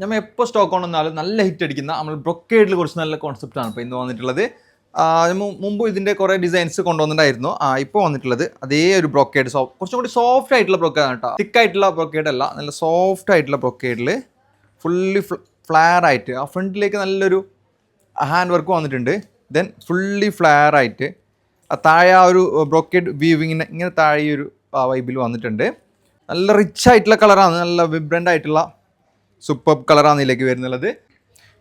നമ്മൾ എപ്പോൾ സ്റ്റോക്ക് കൊണ്ടുവന്നാലും നല്ല ഹിറ്റ് അടിക്കുന്ന നമ്മൾ ബ്രൊക്കേഡിൽ കുറച്ച് നല്ല കോൺസെപ്റ്റാണ് ഇപ്പോൾ ഇന്ന് വന്നിട്ടുള്ളത്. മുമ്പ് ഇതിൻ്റെ കുറേ ഡിസൈൻസ് കൊണ്ടുവന്നിട്ടുണ്ടായിരുന്നു. ഇപ്പോൾ വന്നിട്ടുള്ളത് അതേ ഒരു ബ്രൊക്കേഡ് കുറച്ചും കൂടി സോഫ്റ്റ് ആയിട്ടുള്ള ബ്രൊക്കേഡാണ് കേട്ടോ. തിക്കായിട്ടുള്ള ബ്രൊക്കേഡ് അല്ല, നല്ല സോഫ്റ്റ് ആയിട്ടുള്ള ബ്രൊക്കേഡിൽ ഫുള്ളി ഫ്ലെയർ ആയിട്ട് ആ ഫ്രണ്ടിലേക്ക് നല്ലൊരു ഹാൻഡ് വർക്ക് വന്നിട്ടുണ്ട്. ദെൻ ഫുള്ളി ഫ്ലെയർ ആയിട്ട് താഴെ ആ ഒരു ബ്രൊക്കേഡ് വീവിങ്ങിന് ഇങ്ങനെ താഴെ ഒരു വൈബിൽ വന്നിട്ടുണ്ട്. നല്ല റിച്ച് ആയിട്ടുള്ള കളറാണ്, നല്ല വിബ്രൻ്റ് ആയിട്ടുള്ള സൂപ്പർ കളറാണ് ഇതിലേക്ക് വരുന്നുള്ളത്.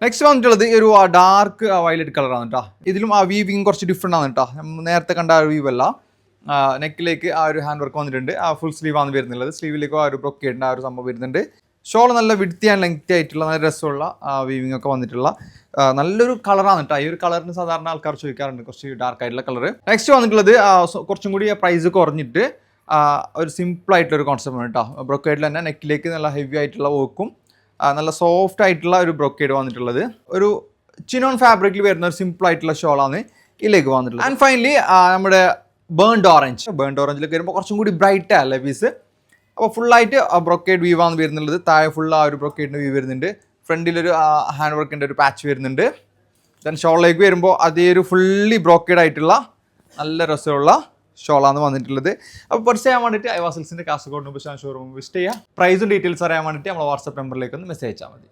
നെക്സ്റ്റ് വന്നിട്ടുള്ളത് ഒരു ഡാർക്ക് വയലറ്റ് കളറാണ് കേട്ടോ. ഇതിലും ആ വീവിങ് കുറച്ച് ഡിഫറെൻ്റ് ആണ് കേട്ടോ. നേരത്തെ കണ്ട ആ ഒരു വീവ് അല്ല. നെക്കിലേക്ക് ആ ഒരു ഹാൻഡ് വർക്ക് വന്നിട്ടുണ്ട്. ആ ഫുൾ സ്ലീവാണ് വരുന്നുള്ളത്. സ്ലീവിലേക്ക് ആ ഒരു ബ്രൊക്കേഡിൻ്റെ ആ ഒരു സംഭവം വരുന്നുണ്ട്. ഷോൾ നല്ല വിഡ്ത്തി ആൻഡ് ലെങ്തി ആയിട്ടുള്ള നല്ല രസമുള്ള വീവിങ് ഒക്കെ വന്നിട്ടുള്ള നല്ലൊരു കളറാണ് കേട്ടോ. ഈ ഒരു കളറിന് സാധാരണ ആൾക്കാർ ചോദിക്കാറുണ്ട്, കുറച്ച് ഡാർക്ക് ആയിട്ടുള്ള കളർ. നെക്സ്റ്റ് വന്നിട്ടുള്ളത് കുറച്ചും കൂടി പ്രൈസ് കുറഞ്ഞിട്ട് ഒരു സിമ്പിൾ ആയിട്ടുള്ള ഒരു കോൺസെപ്റ്റ് ആണ് കേട്ടോ. ബ്രൊക്കേഡിൽ തന്നെ നെക്കിലേക്ക് നല്ല ഹെവി ആയിട്ടുള്ള വർക്കും നല്ല സോഫ്റ്റ് ആയിട്ടുള്ള ഒരു ബ്രൊക്കേഡ് വന്നിട്ടുള്ളത്. ഒരു ചിനോൺ ഫാബ്രിക്കിൽ വരുന്ന ഒരു സിമ്പിൾ ആയിട്ടുള്ള ഷോളാണ് ഇതിലേക്ക് വന്നിട്ടുള്ളത്. ആൻഡ് ഫൈനലി നമ്മുടെ ബേൺഡ് ഓറഞ്ചിലേക്ക് വരുമ്പോൾ കുറച്ചും കൂടി ബ്രൈറ്റ് അല്ലേ പീസ്. അപ്പോൾ ഫുള്ളായിട്ട് ബ്രൊക്കേഡ് വീവാണ് വരുന്നുള്ളത്. താഴെ ഫുൾ ആ ഒരു ബ്രൊക്കേഡിൻ്റെ വ്യൂ വരുന്നുണ്ട്. ഫ്രണ്ടിലൊരു ഹാൻഡ് വർക്കിൻ്റെ ഒരു പാച്ച് വരുന്നുണ്ട്. ദെൻ ഷോളിലേക്ക് വരുമ്പോൾ അതേ ഒരു ഫുള്ളി ബ്രൊക്കേഡ് ആയിട്ടുള്ള നല്ല രസമുള്ള ഷോളാണ് വന്നിട്ടുള്ളത്. അപ്പോൾ പർച്ചേസ് ചെയ്യാൻ വേണ്ടിയിട്ട് ഐവാ സിൽക്സിൻ്റെ കാസർഗോഡ് ഷോറൂം വിസിറ്റ് ചെയ്യുക. പ്രൈസും ഡീറ്റെയിൽസ് അറിയാൻ വേണ്ടിയിട്ട് നമ്മൾ വാട്സപ്പ് നമ്പറിലേക്ക് ഒന്ന് മെസ്സേജ് അയച്ചാൽ മതി.